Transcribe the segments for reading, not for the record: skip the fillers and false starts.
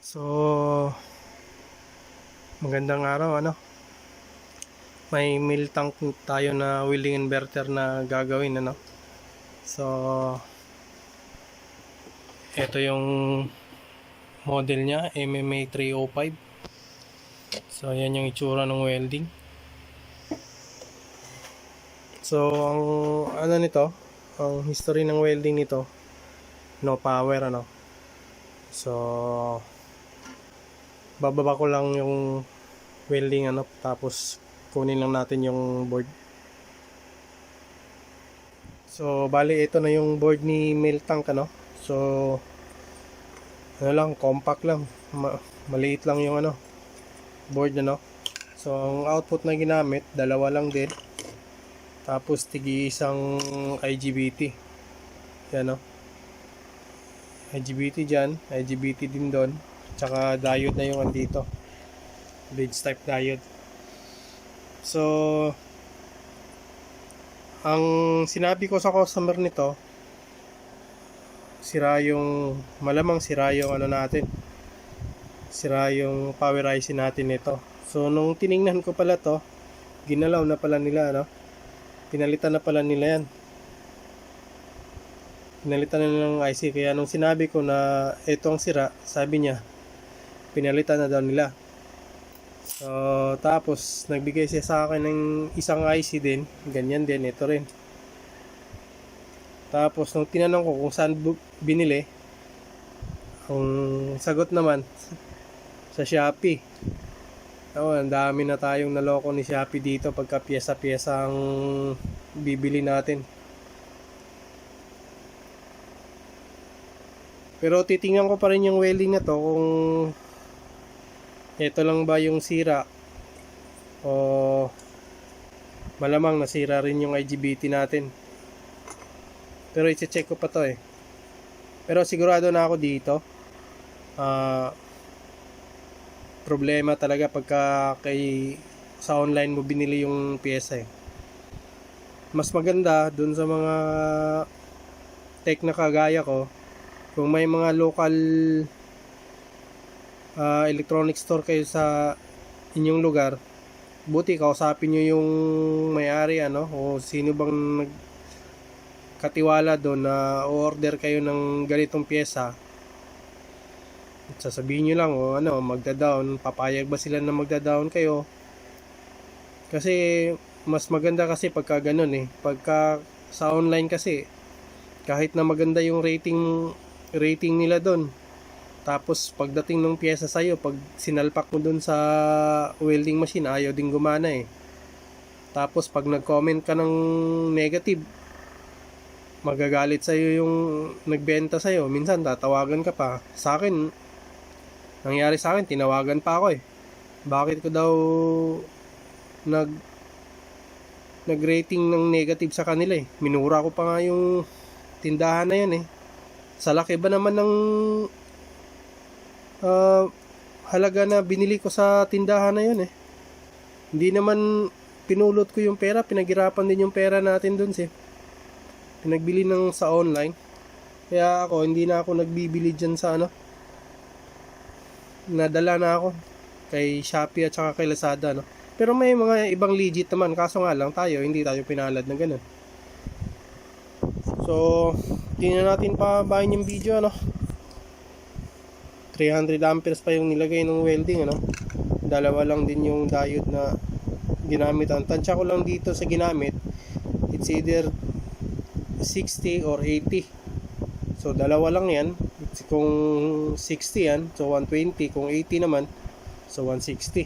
So, magandang araw, May mill tank tayo na wheeling inverter na gagawin, So, ito yung model niya, MMA 305. So, yan yung itsura ng welding. So, ang history ng welding nito, no power, So, bababa ko lang yung welding, tapos kunin lang natin yung board. So, bali ito na yung board ni mill tank, So, compact lang, maliit lang yung board, So, ang output na ginamit, dalawa lang din. Tapos tigi isang IGBT. Yan, IGBT dyan, IGBT din doon. Tsaka diode na yung andito, bridge type diode. So, ang sinabi ko sa customer nito, malamang sira yung sira yung power IC natin nito. So, nung tiningnan ko pala to, ginalaw na pala nila, pinalitan na pala nila yan. Pinalitan na ng IC. Kaya nung sinabi ko na ito ang sira, sabi niya pinalitan na daw nila. So, tapos nagbigay siya sa akin ng isang IC din, ganyan din, ito rin. Tapos nung tinanong ko kung saan binili, ang sagot naman sa Shopee. Ang dami na tayong naloko ni Shopee dito pagka pyesa-pyesa ang bibili natin. Pero titingnan ko pa rin yung welding na to kung ito lang ba yung sira o malamang nasira rin yung IGBT natin. Pero i-check ko pa to eh. Pero sigurado na ako dito. Problema talaga pagka sa online mo binili yung pyesa eh. Mas maganda dun sa mga tech na kagaya ko, kung may mga local electronic store kayo sa inyong lugar, buti kausapin nyo yung may-ari o sino bang nagkatiwala doon na order kayo ng ganitong pyesa. At sasabihin nyo lang magda-down, papayag ba sila na magda-down kayo? Kasi mas maganda kasi pagka ganun pagka sa online kasi kahit na maganda yung rating nila doon, tapos pagdating ng pyesa sa'yo, pag sinalpak mo doon sa welding machine, ayaw din gumana Tapos pag nag-comment ka ng negative, magagalit sa'yo yung nagbenta sa'yo. Minsan tatawagan ka pa. Sa akin, nangyari sa akin, tinawagan pa ako Bakit ko daw nag-rating ng negative sa kanila Minura ko pa nga yung tindahan na yan Sa laki ba naman ng halaga na binili ko sa tindahan na yun Hindi naman pinulot ko yung pera, pinaghirapan din yung pera natin dun pinagbili ng sa online. Kaya ako, hindi na ako nagbibili dyan sa nadala na ako kay Shopee at saka kay Lazada Pero may mga ibang legit naman, kaso nga lang hindi tayo pinalad na ganun. So, tingnan natin pa bahin yung video 300 amperes pa yung nilagay ng welding Dalawa lang din yung diode na ginamit. Ang tansya ko lang dito sa ginamit, it's either 60 or 80. So dalawa lang yan. Kung 60 yan, so 120. Kung 80 naman, so 160.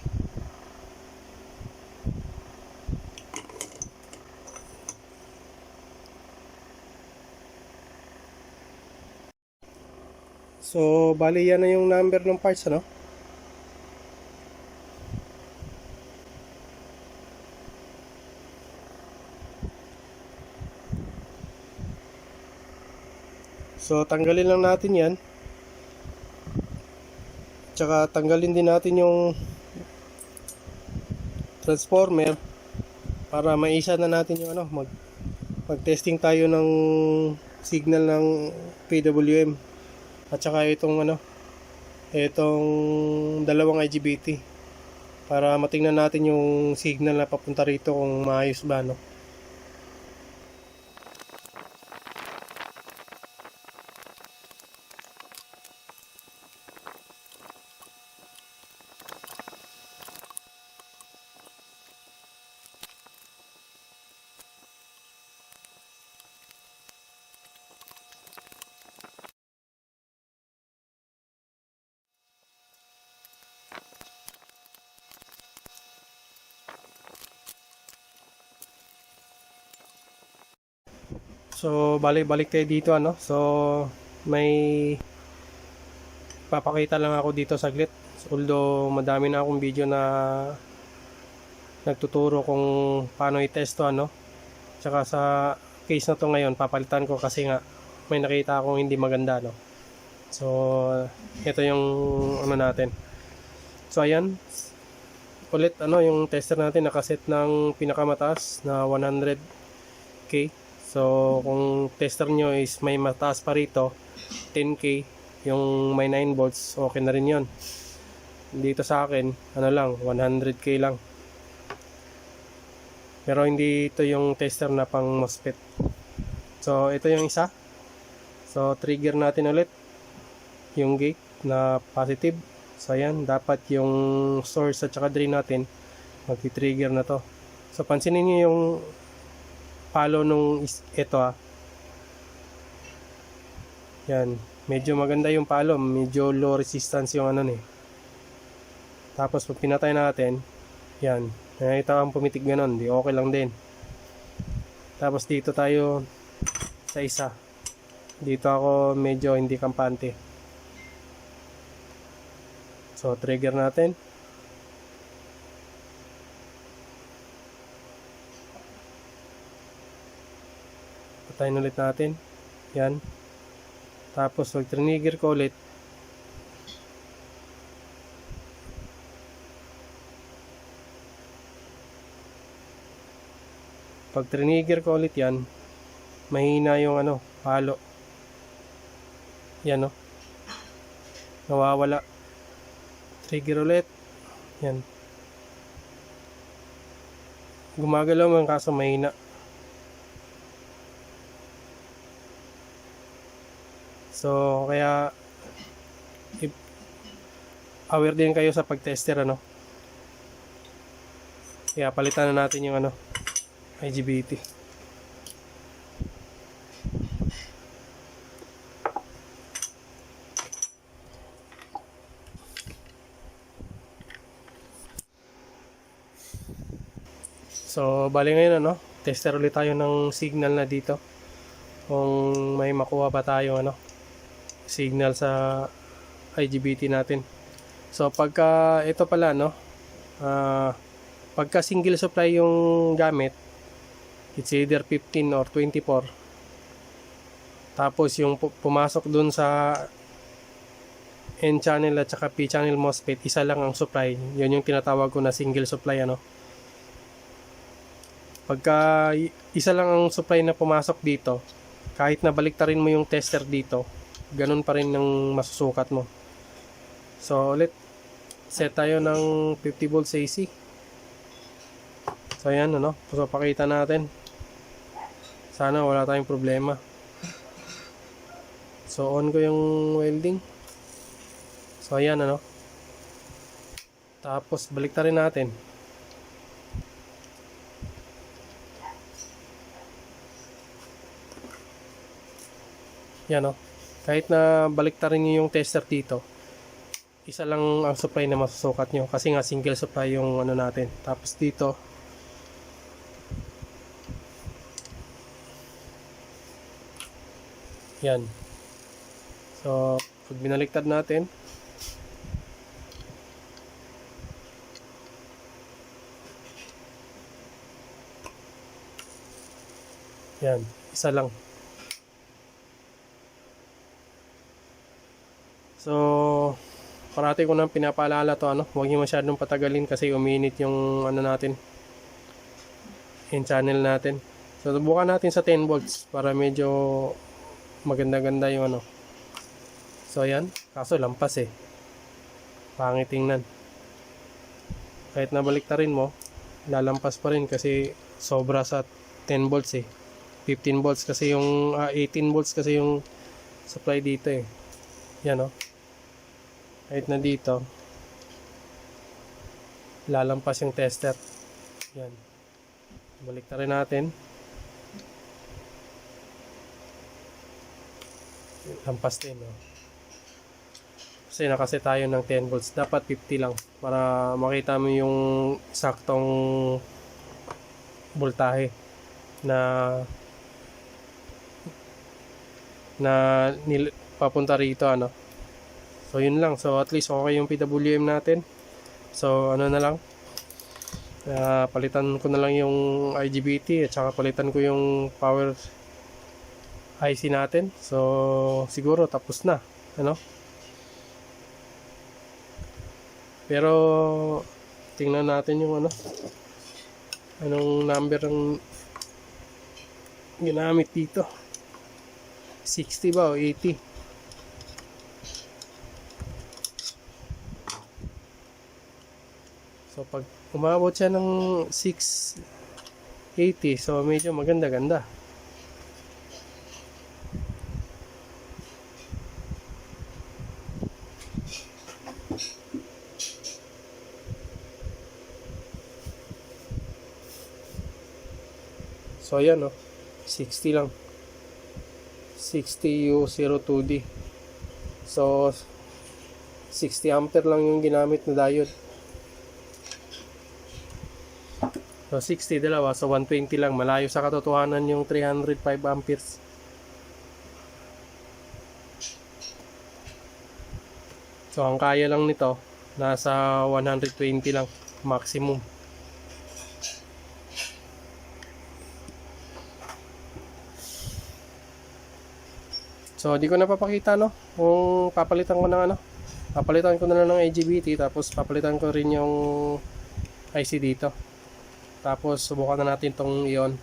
So, bali yan na yung number ng parts, So, tanggalin lang natin yan. Tsaka, tanggalin din natin yung transformer para maisa na natin yung mag-testing tayo ng signal ng PWM. At saka itong itong dalawang IGBT para matingnan natin yung signal na papunta rito kung maayos ba, no? So, balik tayo dito, ano? So, may papakita lang ako dito saglit. Although, madami na akong video na nagtuturo kung paano i-test to, ano? Tsaka sa case na to ngayon, papalitan ko kasi nga may nakita akong hindi maganda, no? So, ito yung ano natin. So, ayan. Ulit, ano, yung tester natin nakaset ng pinakamataas na 100K. So, kung tester nyo is may mataas pa rito, 10K, yung may 9 volts, okay na rin yon. Dito sa akin, ano lang, 100K lang. Pero hindi ito yung tester na pang MOSFET. So, ito yung isa. So, trigger natin ulit yung gate na positive. So, ayan, dapat yung source at saka drain natin magti-trigger na to. So, pansinin nyo yung palo nung ito yan, medyo maganda yung palo, medyo low resistance yung ano tapos pag pinatay natin yan, nakita kang pumitig ganon, di okay lang din. Tapos dito tayo sa isa, dito ako medyo hindi kampante. So trigger natin. Patayin ulit natin. Yan. Tapos pag trigger ko ulit. Pag trigger ko ulit yan, mahina yung ano, palo. Yan, no. Nawawala. Trigger ulit. Yan. Gumagalaw man kaso mahina. So, kaya aware din kayo sa pag-tester, ano. Kaya palitan na natin yung ano, IGBT. So, bali ngayon, ano, tester ulit tayo ng signal na dito. Kung may makuha pa tayo, ano, signal sa IGBT natin. So pagka ito pala, no, pagka single supply yung gamit, it's either 15 or 24. Tapos yung pumasok dun sa N channel at saka P channel MOSFET, isa lang ang supply. Yun yung tinatawag ko na single supply, ano. Pagka isa lang ang supply na pumasok dito, kahit na baliktarin mo yung tester dito, ganun pa rin ng masusukat mo. So ulit, set tayo ng 50 volts AC. So ayan, ano, so pakita natin. Sana wala tayong problema. So on ko yung welding. So ayan, ano. Tapos baliktarin natin. Yan, no. Kahit na baliktarin nyo yung tester dito, isa lang ang supply na masusukat nyo kasi nga single supply yung ano natin. Tapos dito, yan. So pag binaliktad natin, yan, isa lang. So parati ko nang pinapaalala to, ano, huwag niyo masyadong patagalin kasi uminit yung ano natin, in channel natin. So subukan natin sa 10 volts para medyo maganda-ganda yung ano. So ayan, kaso lampas Pangit tingnan. Kahit nabaliktarin mo, lalampas pa rin kasi sobra sa 10 volts eh. 15 volts kasi yung 18 volts kasi yung supply dito eh. Yan oh. Kahit na dito, lalampas yung tester. Yan. Baliktarin natin. Lampas din oh. Kasi nakase tayo ng 10 volts. Dapat 50 lang para makita mo yung saktong voltahe na papunta rito ano. So yun lang. So at least okay yung PWM natin. So ano na lang. Palitan ko na lang yung IGBT at saka palitan ko yung power IC natin. So siguro tapos na, ano? Pero tingnan natin yung anong number ang ginamit dito. 60 ba o 80? So pag umabot siya ng 680, so medyo maganda-ganda. So ayan 60 lang. 60U02D. So 60 ampere lang yung ginamit na diode. So 60 dalawa, so 120 lang. Malayo sa katotohanan yung 305 amperes. So ang kaya lang nito nasa 120 lang maximum. So di ko napapakita kung papalitan ko ng papalitan ko na lang ng IGBT, tapos papalitan ko rin yung IC dito. Tapos subukan na natin tong ion.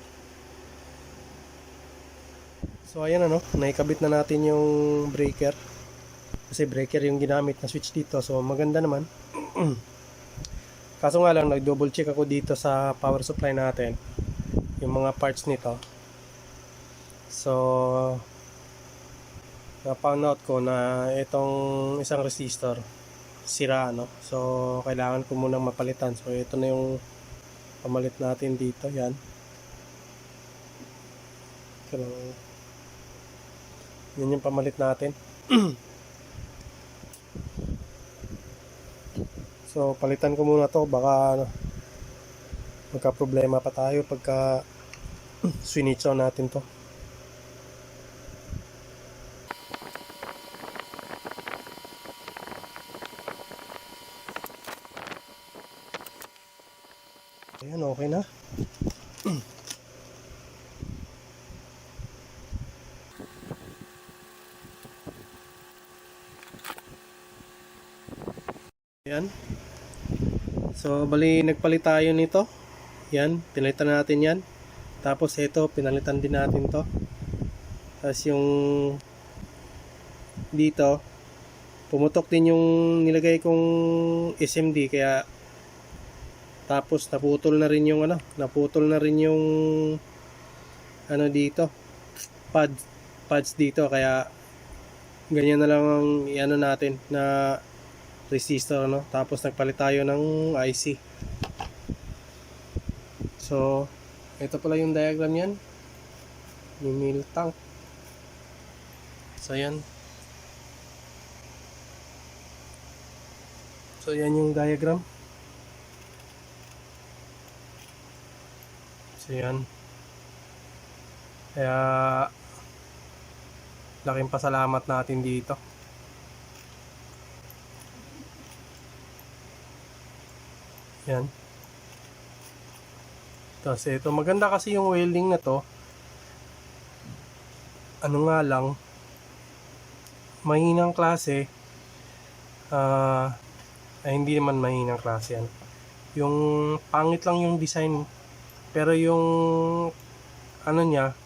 So ayan naikabit na natin yung breaker. Kasi breaker yung ginamit na switch dito. So maganda naman. Kaso nga lang nag-double check ako dito sa power supply natin. Yung mga parts nito. So na-found out ko na itong isang resistor sira So kailangan ko munang mapalitan. So ito na yung pamalit natin dito, yan. Yan yung pamalit natin. So palitan ko muna to, baka magka problema pa tayo pagka switch on natin to. Ayan, okay na. Ayan. So, bali nagpalit tayo nito. Yan, pinalitan natin yan. Tapos ito, pinalitan din natin to. Tapos yung dito, pumutok din yung nilagay kong SMD, kaya tapos naputol na rin yung dito pads dito, kaya ganyan na lang ang natin na resistor tapos nagpalit tayo ng IC. So ito pala yung diagram yan, yung mill tank. So yan, yung diagram. So yan. Kaya laking pasalamat natin dito. Yan. Tapos ito, maganda kasi yung welding na to. Ano nga lang, mahinang klase. Hindi naman mahinang klase yan. Yung pangit lang yung design. Pero yung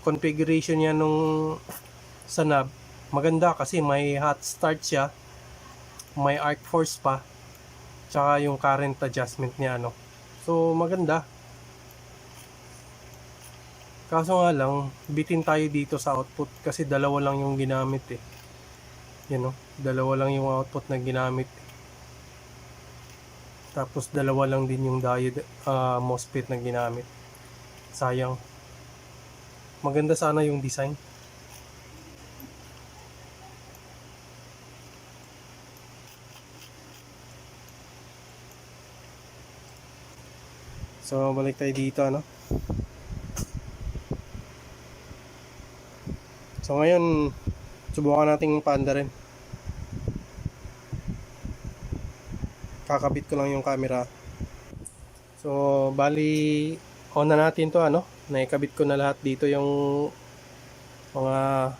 configuration niya nung sa knob, maganda kasi may hot start siya, may arc force pa. tsaka yung current adjustment niya, ano. So maganda. Kaso nga lang, bitin tayo dito sa output kasi dalawa lang yung ginamit eh. Yan o, dalawa lang yung output na ginamit. Tapos dalawa lang din yung diode MOSFET na ginamit. Sayang. Maganda sana yung design. So balik tayo dito, ano. So ngayon, subukan nating paanda rin. Kakabit ko lang yung camera. So bali, on na natin to, ano. Naikabit ko na lahat dito yung mga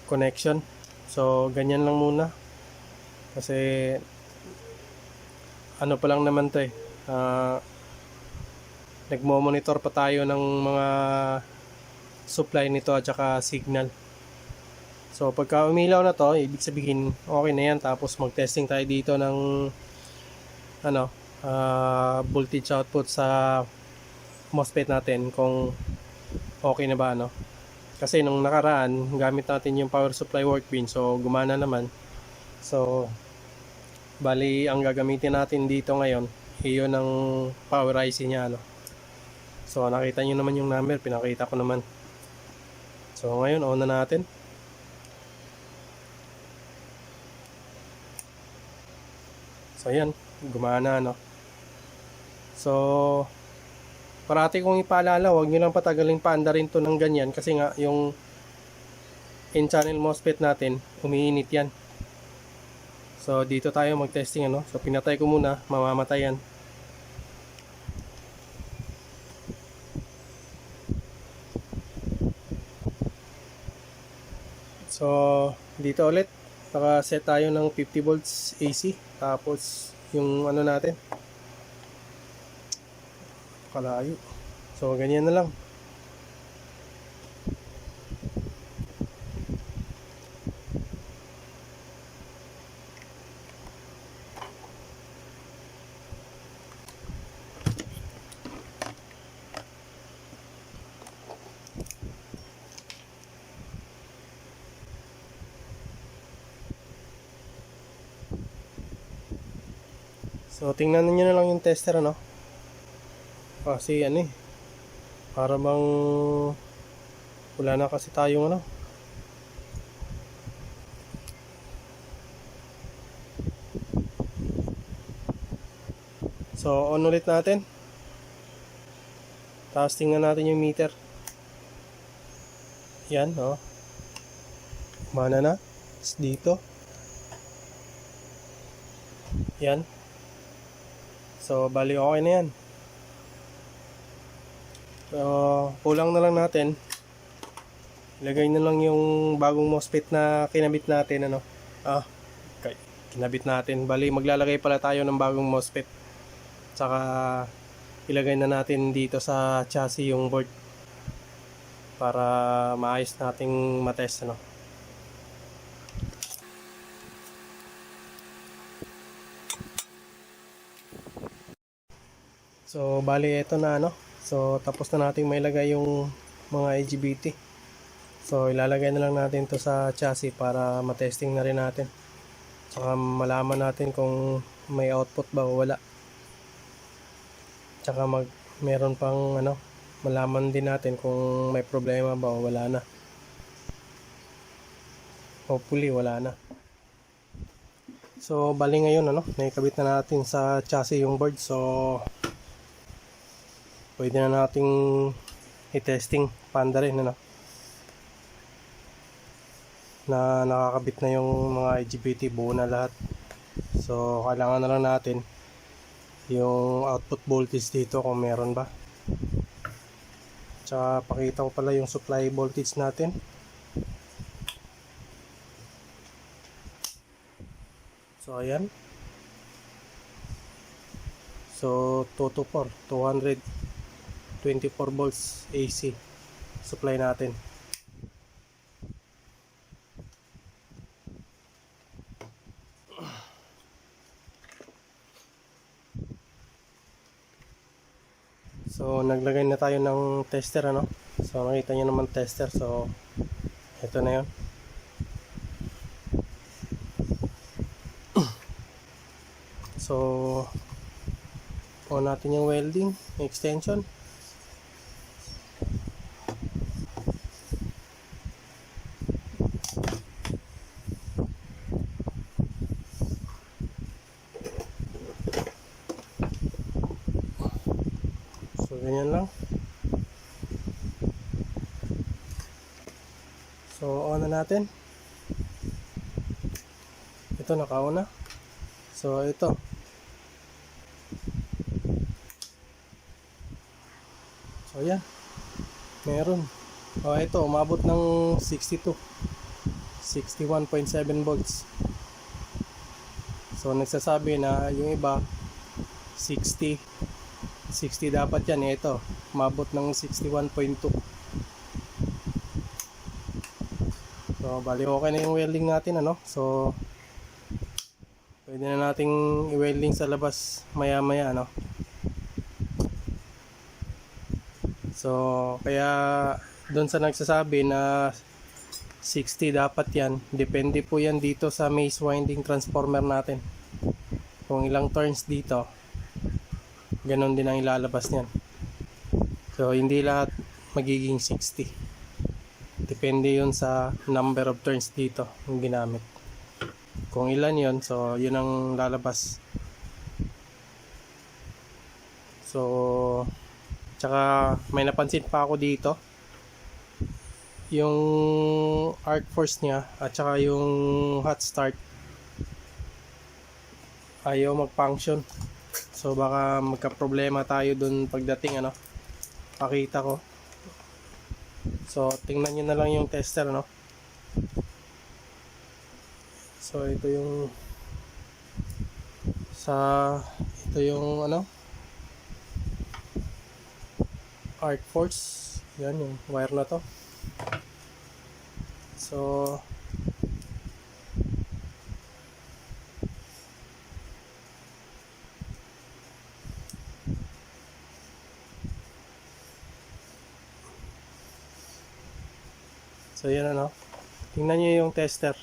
connection. So ganyan lang muna. Kasi ano pa lang naman to eh. Nagmo-monitor pa tayo ng mga supply nito at saka signal. So pagka umilaw na to, ibig sabihin okay na yan. Tapos mag-testing tayo dito ng ano, voltage output sa MOSFET natin kung okay na ba, ano. Kasi nung nakaraan, gamit natin yung power supply workbench, so gumana naman. So bali ang gagamitin natin dito ngayon, iyon ang power IC niya, ano. So nakita nyo naman yung number, pinakita ko naman. So ngayon on na natin. So ayan, gumana, no. So parati kong ipaalala, huwag nyo lang patagalin paanda rin to ng ganyan kasi nga yung in-channel MOSFET natin, umiinit yan. So dito tayo mag-testing, ano. So pinatay ko muna, mamamatay yan. So dito ulit naka-set tayo ng 50 volts AC. Tapos yung ano natin, kalayo. So ganyan na lang. So tingnan niyo na lang yung tester, ano. Kasi ano eh, para bang wala na kasi tayong ano. So on ulit natin. Tapos tingnan natin yung meter. Yan, oh. Mana na. Tapos dito. Yan. So bali okay na yan. So kulang na lang natin. Ilagay na lang yung bagong MOSFET na kinabit natin, ano. Okay. Kinabit natin. Bali maglalagay pala tayo ng bagong MOSFET. Saka ilagay na natin dito sa chassis yung board para maayos nating matest, ano. So bali ito na, ano. So tapos na nating mailagay yung mga IGBT. So ilalagay na lang natin to sa chassis para matesting na rin natin. Saka malaman natin kung may output ba o wala. Tsaka meron pang ano, malaman din natin kung may problema ba o wala na. Hopefully wala na. So bali ngayon, ano, naikabit na natin sa chassis yung board. So pwede na nating i-testing paanda rin, ano, na nakakabit na yung mga IGBT, buo na lahat. So kailangan na lang natin yung output voltage dito kung meron ba. Tsaka pakita ko pala yung supply voltage natin. So ayan. So 224 volts AC supply natin. So naglagay na tayo ng tester, ano. So nakita nyo naman tester. So ito na yun. So on natin yung welding extension. So ganyan lang. So on na natin. Ito naka-on na. So ito. So yan. Meron. Oh, ito umabot ng 62. 61.7 volts. So nagsasabi na yung iba 60 dapat yan. Ito umabot ng 61.2. So bali okay na yung welding natin, ano. So pwede na nating i-welding sa labas maya maya, ano. So kaya doon sa nagsasabi na 60 dapat yan, depende po yan dito sa maze winding transformer natin. Kung ilang turns dito, ganon din ang ilalabas niyan. So hindi lahat magiging 60. Depende yun sa number of turns dito yung ginamit. Kung ilan yun, so yun ang lalabas. So tsaka may napansin pa ako dito, yung arc force niya at saka yung hot start ayaw mag-function. So baka magka-problema tayo dun pagdating, ano. Pakita ko. So tingnan nyo na lang yung tester, no. So ito yung ano, arc force. Yan yung wire na to. So yan, ano. Tingnan nyo yung tester.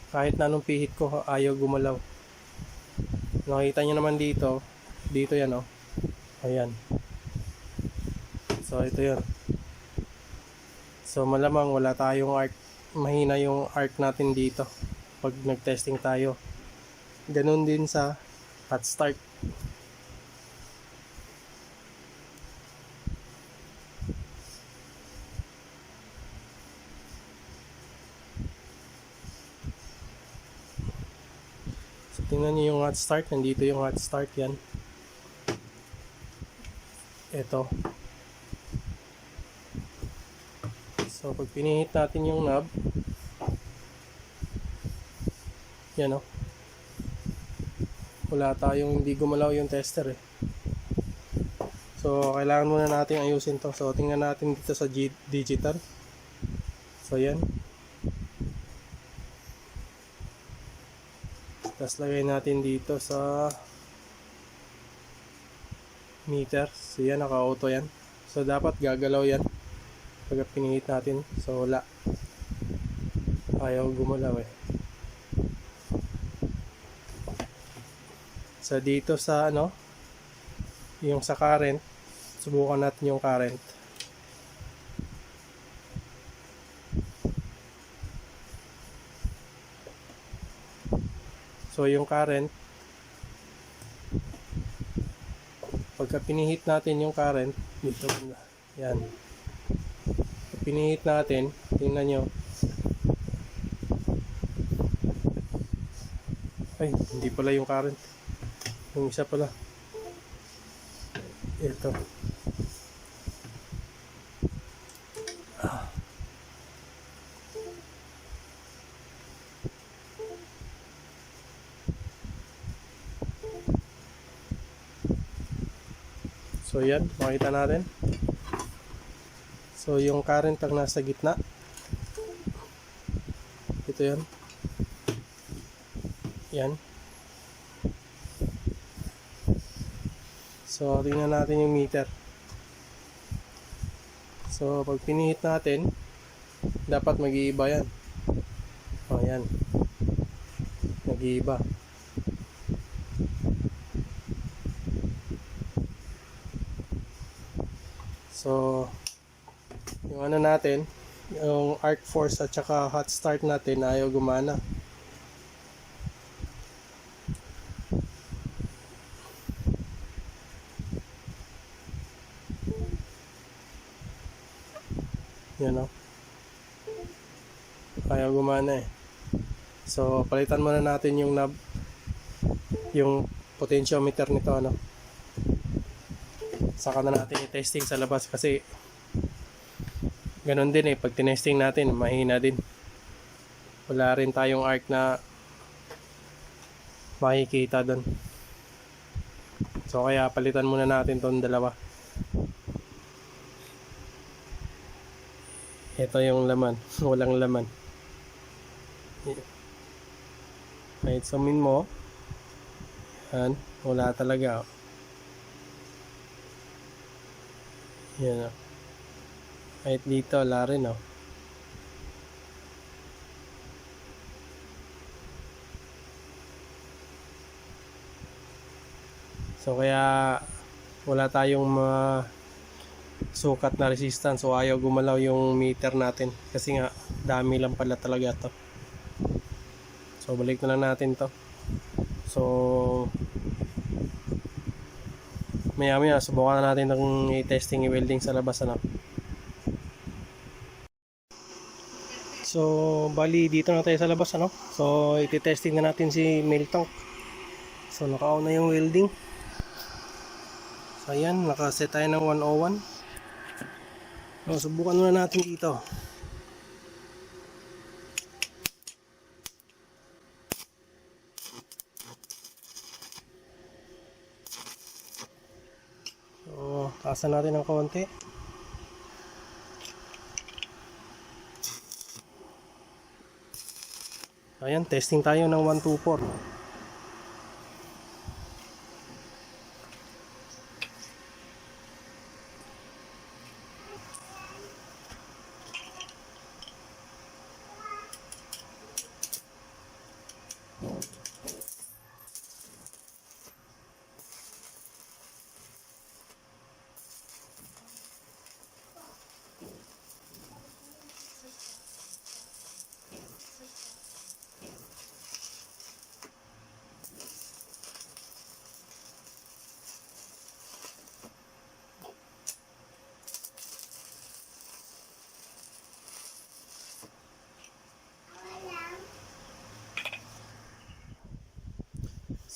Kahit na anong pihit ko, ayaw gumalaw. Nakita nyo naman dito yan, oh. Ayan. So ito yun. So malamang wala tayong arc, mahina yung arc natin dito pag nag-testing tayo. Ganun din sa hot start. So tingnan niyo yung hot start, nandito yung hot start, yan. Ito. So pag pinihit natin yung knob, yan, oh. Wala tayong, hindi gumalaw yung tester, eh. So kailangan muna natin ayusin to. So tingnan natin dito sa digital. So yan. Tapos lagay natin dito sa meter. So yan, naka-auto yan. So dapat gagalaw yan pag pinihit natin. So wala, ayaw gumalaw, eh. So dito sa ano, yung sa current, subukan natin yung current. So yung current, pagka pinihit natin yung current dito, yan, pinihit natin, tingnan nyo, ay hindi pala yung current, yung isa pala, ito. So yan, makita natin. So yung current ang nasa gitna. Ito yan. Yan. So, tingnan natin yung meter. So, pag pinihit natin, dapat mag-iiba yan. O, yan. Nag-iiba. So, yung ano natin, yung arc force at saka hot start natin ayaw gumana. Yan o. Ayaw gumana eh. So, palitan muna natin yung knob, yung potentiometer nito, ano. Saka na natin i-testing sa labas kasi ganun din eh, pag tinesting natin mahina din, wala rin tayong arc na makikita doon. So kaya palitan muna natin tong dalawa. Ito yung laman. Walang laman. Kahit sumin mo, yan, wala talaga. Yan o. Kahit dito, wala rin o. So kaya wala tayong sukat na resistance, so ayaw gumalaw yung meter natin kasi nga dami lang pala talaga to. So balik na lang natin to. So maya maya subukan na natin ng i-testing, i-welding sa labas, ano. So bali dito na tayo sa labas, ano. So i-testing na natin si mail tank. So naka-on na yung welding. So ayan, naka-set tayo ng 101. So subukan muna natin dito. So taasan natin ng konti. Ayan, testing tayo ng 124.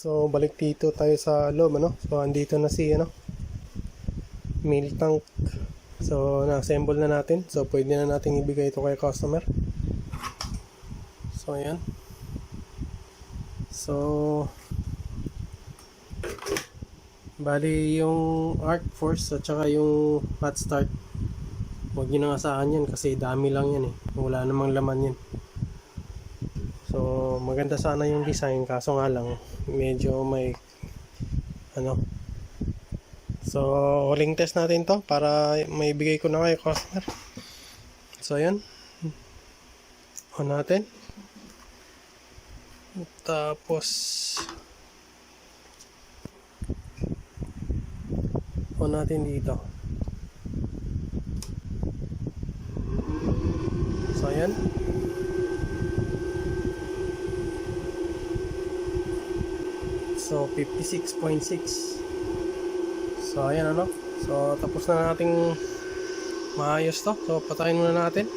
So balik dito tayo sa loob, ano. So andito na si mail tank. So na-assemble na natin. So pwede na natin ibigay ito kay customer. So ayan. So bali yung arc force at saka yung hot start, huwag nyo nang asahan yan kasi dami lang yan eh. Wala namang laman yan. So maganda sana yung design, kaso nga lang medyo may so huling test natin to para maibigay ko na kay customer. So ayan, on natin, tapos on natin dito. So ayan, so 56.6. So ayan, ano. So tapos na nating maayos to. So patayin muna natin.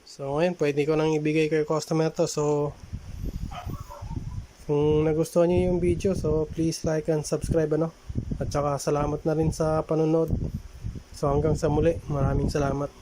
So ngayon pwede ko nang ibigay kay customer to. So kung nagustuhan niyo yung video, so please like and subscribe, ano. At saka salamat na rin sa panonood. So hanggang sa muli, maraming salamat.